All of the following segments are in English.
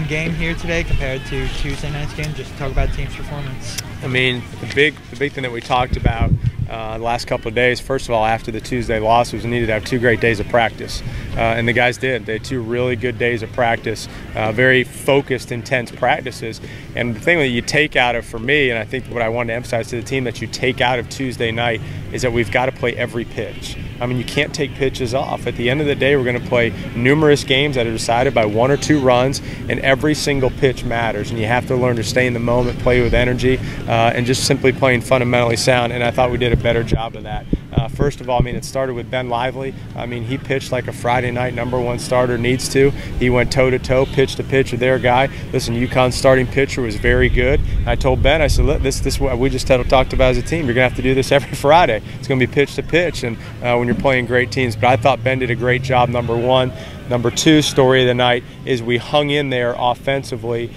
UConn game here today compared to Tuesday night's game? Just talk about team's performance. I mean, the big thing that we talked about the last couple of days, first of all, after the Tuesday loss, was we needed to have 2 great days of practice. And the guys did. They had 2 really good days of practice, very focused, intense practices. And the thing that you take out of, for me, and I think what I wanted to emphasize to the team that you take out of Tuesday night, is that we've got to play every pitch. I mean, you can't take pitches off. At the end of the day, we're going to play numerous games that are decided by 1 or 2 runs, and every single pitch matters. And you have to learn to stay in the moment, play with energy, and just simply playing fundamentally sound. And I thought we did a better job of that. First of all, I mean, it started with Ben Lively. I mean, he pitched like a Friday night #1 starter needs to. He went toe-to-toe, pitch to pitch with their guy. Listen, UConn's starting pitcher was very good. I told Ben, I said, look, this we just talked about as a team. You're going to have to do this every Friday. It's going to be pitch to pitch, and when you're playing great teams. But I thought Ben did a great job, #1. #2 story of the night is we hung in there offensively.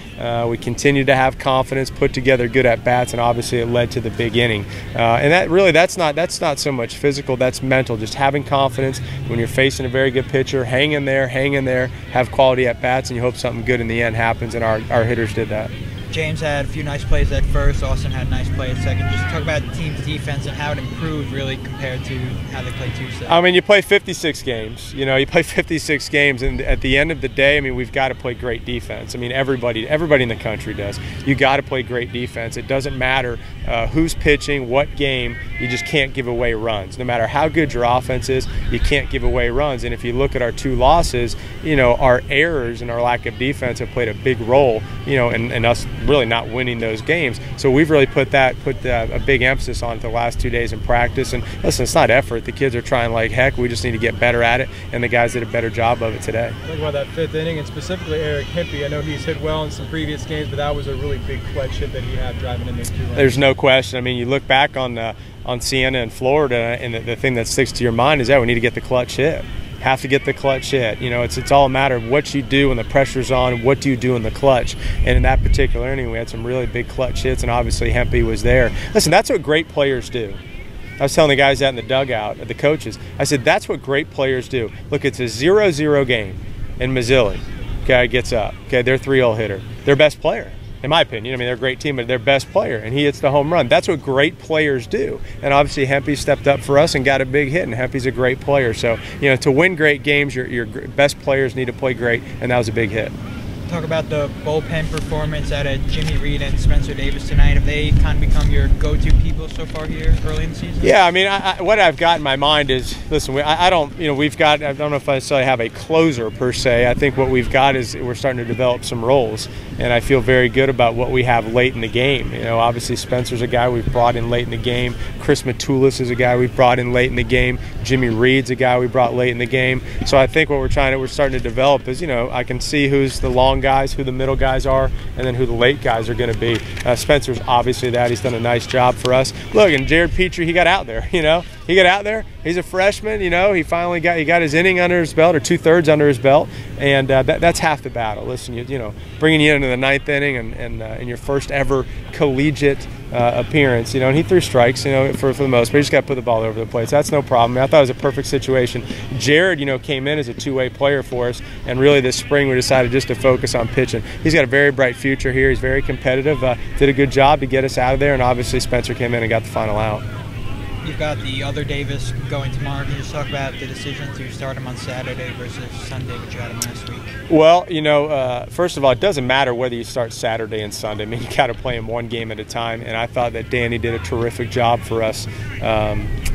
We continued to have confidence, put together good at-bats, and obviously it led to the big inning. And that really, that's not so much physical, that's mental. Just having confidence when you're facing a very good pitcher, hang in there, have quality at-bats, and you hope something good in the end happens, and our hitters did that. James had a few nice plays at first. Austin had a nice play at second. Just talk about the team's defense and how it improved really compared to how they played Tuesday. I mean, you play 56 games. You know, you play 56 games, and at the end of the day, I mean, we've got to play great defense. I mean, everybody in the country does. You got to play great defense. It doesn't matter who's pitching, what game. You just can't give away runs. No matter how good your offense is, you can't give away runs. And if you look at our 2 losses, you know, our errors and our lack of defense have played a big role, you know, in us really not winning those games. So we've really put a big emphasis on it the last 2 days in practice. And listen, it's not effort. The kids are trying like heck. We just need to get better at it, and the guys did a better job of it today. Talk about that 5th inning, and specifically Erik Hempe. I know he's hit well in some previous games, but that was a really big clutch hit that he had driving in those 2 runs. There's no question. I mean, you look back on Siena and Florida, and the thing that sticks to your mind is that we need to get the clutch hit. Have to get the clutch hit. You know, it's all a matter of what you do when the pressure's on, what do you do in the clutch. And in that particular inning, we had some really big clutch hits, and obviously Hempe was there. Listen, that's what great players do. I was telling the guys out in the dugout, the coaches, I said, that's what great players do. Look, it's a 0-0 game, and Mazzilli, okay, gets up. Okay, their 3-0 hitter, their best player. In my opinion, I mean, they're a great team, but their best player, and he hits the home run. That's what great players do. And obviously, Hempe stepped up for us and got a big hit, and Hempe's a great player. So, you know, to win great games, your best players need to play great, and that was a big hit. Talk about the bullpen performance out of Jimmy Reed and Spencer Davis tonight. Have they kind of become your go-to people so far here early in the season? Yeah, I mean, what I've got in my mind is, listen, I don't know if I necessarily have a closer per se. I think what we've got is we're starting to develop some roles, and I feel very good about what we have late in the game. You know, obviously Spencer's a guy we've brought in late in the game. Chris Matulis is a guy we've brought in late in the game. Jimmy Reed's a guy we brought late in the game. So I think what we're starting to develop is, you know, I can see who's the long guys, who the middle guys are, and then who the late guys are going to be. Spencer's obviously that. He's done a nice job for us. Look, and Jared Petrie, he got out there, you know. He got out there. He's a freshman, you know. He finally got his inning under his belt, or 2/3 under his belt, and that's half the battle. Listen, you know, bringing you into the 9th inning and in your first ever collegiate appearance, you know, and he threw strikes, you know, for the most part. He just got to put the ball over the plate. So that's no problem. I thought it was a perfect situation. Jared, you know, came in as a 2-way player for us, and really this spring we decided just to focus on pitching. He's got a very bright future here. He's very competitive. Did a good job to get us out of there, and obviously Spencer came in and got the final out. You've got the other Davis going tomorrow. Can you just talk about the decision to start him on Saturday versus Sunday, which you had him last week? Well, you know, first of all, it doesn't matter whether you start Saturday and Sunday. I mean, you got to play him one game at a time, and I thought that Danny did a terrific job for us,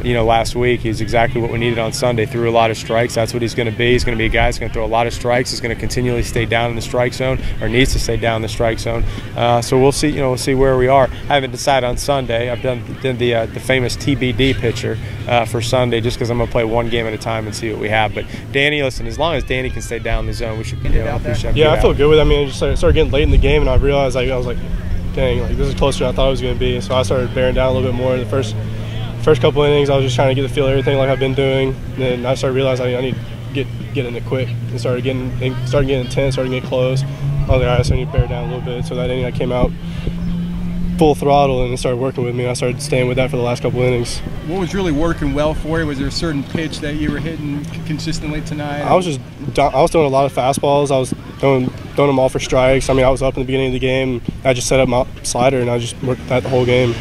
you know, last week. He's exactly what we needed on Sunday. Threw a lot of strikes. That's what he's going to be. He's going to be a guy who's going to throw a lot of strikes. He's going to continually stay down in the strike zone, or needs to stay down in the strike zone. So we'll see. You know, we'll see where we are. I haven't decided on Sunday. I've done the famous TBD pitcher for Sunday, just because I'm going to play one game at a time and see what we have. But Danny, listen, as long as Danny can stay down in the zone, we should be out there. Yeah, I feel good with it. I mean, I just started getting late in the game, and I realized, like, I was like, dang, like, this is closer than I thought it was going to be. So I started bearing down a little bit more. In the first couple innings, I was just trying to get the feel of everything like I've been doing. And then I started realizing I need to get in it quick, and started getting intense, started getting close. I was like, all right, so I need to bear down a little bit. So that inning I came out full throttle, and it started working with me. I started staying with that for the last couple innings. What was really working well for you? Was there a certain pitch that you were hitting consistently tonight? I was throwing a lot of fastballs. I was throwing them all for strikes. I mean, I was up in the beginning of the game. I just set up my slider, and I just worked that the whole game.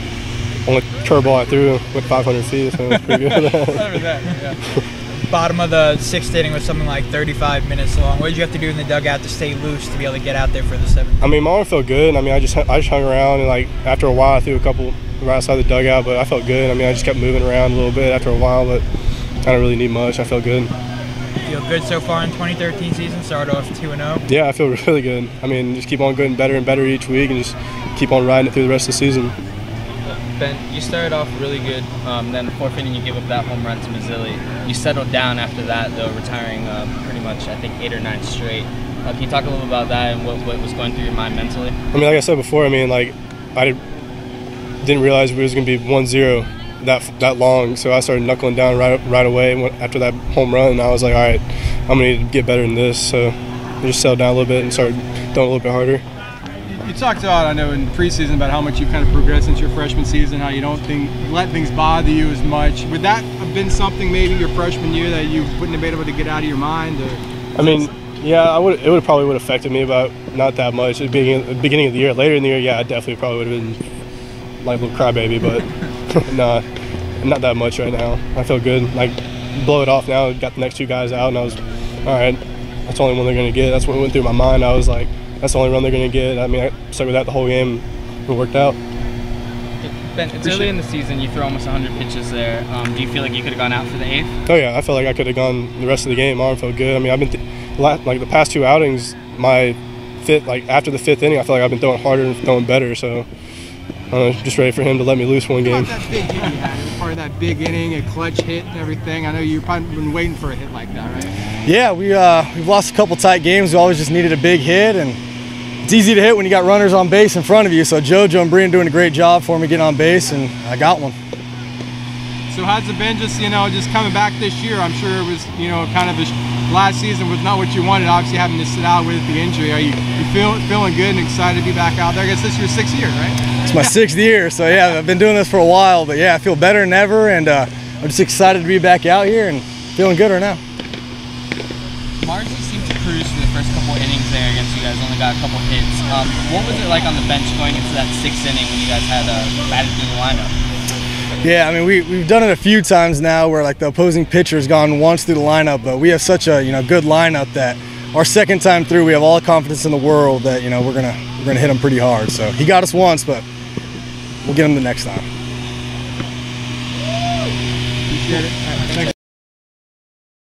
Only curveball I threw went 500 feet, so it was pretty good. Bottom of the 6th inning was something like 35 minutes long. What did you have to do in the dugout to stay loose to be able to get out there for the 7th? I mean, my arm felt good. I mean, I just hung around, and like after a while, I threw a couple right outside the dugout, but I felt good. I mean, I just kept moving around a little bit after a while, but I don't really need much. I felt good. Feel good so far in 2013 season? Start off 2-0. Yeah, I feel really good. I mean, just keep on getting better and better each week, and just keep on riding it through the rest of the season. Ben, you started off really good, then the 4th inning you gave up that home run to Mazzilli. You settled down after that, though, retiring pretty much, I think, 8 or 9 straight. Can you talk a little about that and what was going through your mind mentally? I mean, like I said before, I mean, like, I didn't realize it was going to be 1-0 that long, so I started knuckling down right away after that home run, and I was like, all right, I'm going to need to get better than this, so I just settled down a little bit and started throwing a little bit harder. You talked about, I know, in preseason about how much you kind of progressed since your freshman season, how you don't let things bother you as much. Would that have been something maybe your freshman year that you wouldn't have been able to get out of your mind? Or? I mean, yeah, it probably would have affected me, but not that much. At the beginning of the year, later in the year, yeah, I definitely probably would have been like a little crybaby, but nah, not that much right now. I feel good. Like, blow it off now. Got the next 2 guys out, and I was, all right, that's the only one they're going to get. That's what went through my mind. I was like, that's the only run they're going to get. I mean, I stuck with that the whole game. It worked out. Ben, it's early in the season. You throw almost 100 pitches there. Do you feel like you could have gone out for the 8th? Oh, yeah. I felt like I could have gone the rest of the game. My arm felt good. I mean, I've been like the past 2 outings, after the 5th inning, I feel like I've been throwing harder and throwing better. So just ready for him to let me loose one game. That big hit you had, it was part of that big inning, a clutch hit and everything. I know you've probably been waiting for a hit like that, right? Yeah, we've lost a couple tight games. We always just needed a big hit, and it's easy to hit when you got runners on base in front of you. So JoJo and Brian doing a great job for me getting on base, and I got one. So how's it been just coming back this year? I'm sure it was, kind of last season was not what you wanted, obviously having to sit out with the injury. Are you feeling good and excited to be back out there? I guess this is your 6th year, right? It's my 6th year, so yeah, I've been doing this for a while, but yeah, I feel better than ever, and I'm just excited to be back out here and feeling good right now. Marzi seemed to cruise for the first couple innings there against you guys, only got a couple hits. What was it like on the bench going into that 6th inning when you guys had batted through the lineup? Yeah, I mean, we've done it a few times now where like the opposing pitcher's gone once through the lineup, but we have such a good lineup that our 2nd time through, we have all the confidence in the world that we're gonna hit him pretty hard. So he got us once, but we'll get him the next time. Appreciate it. Thanks.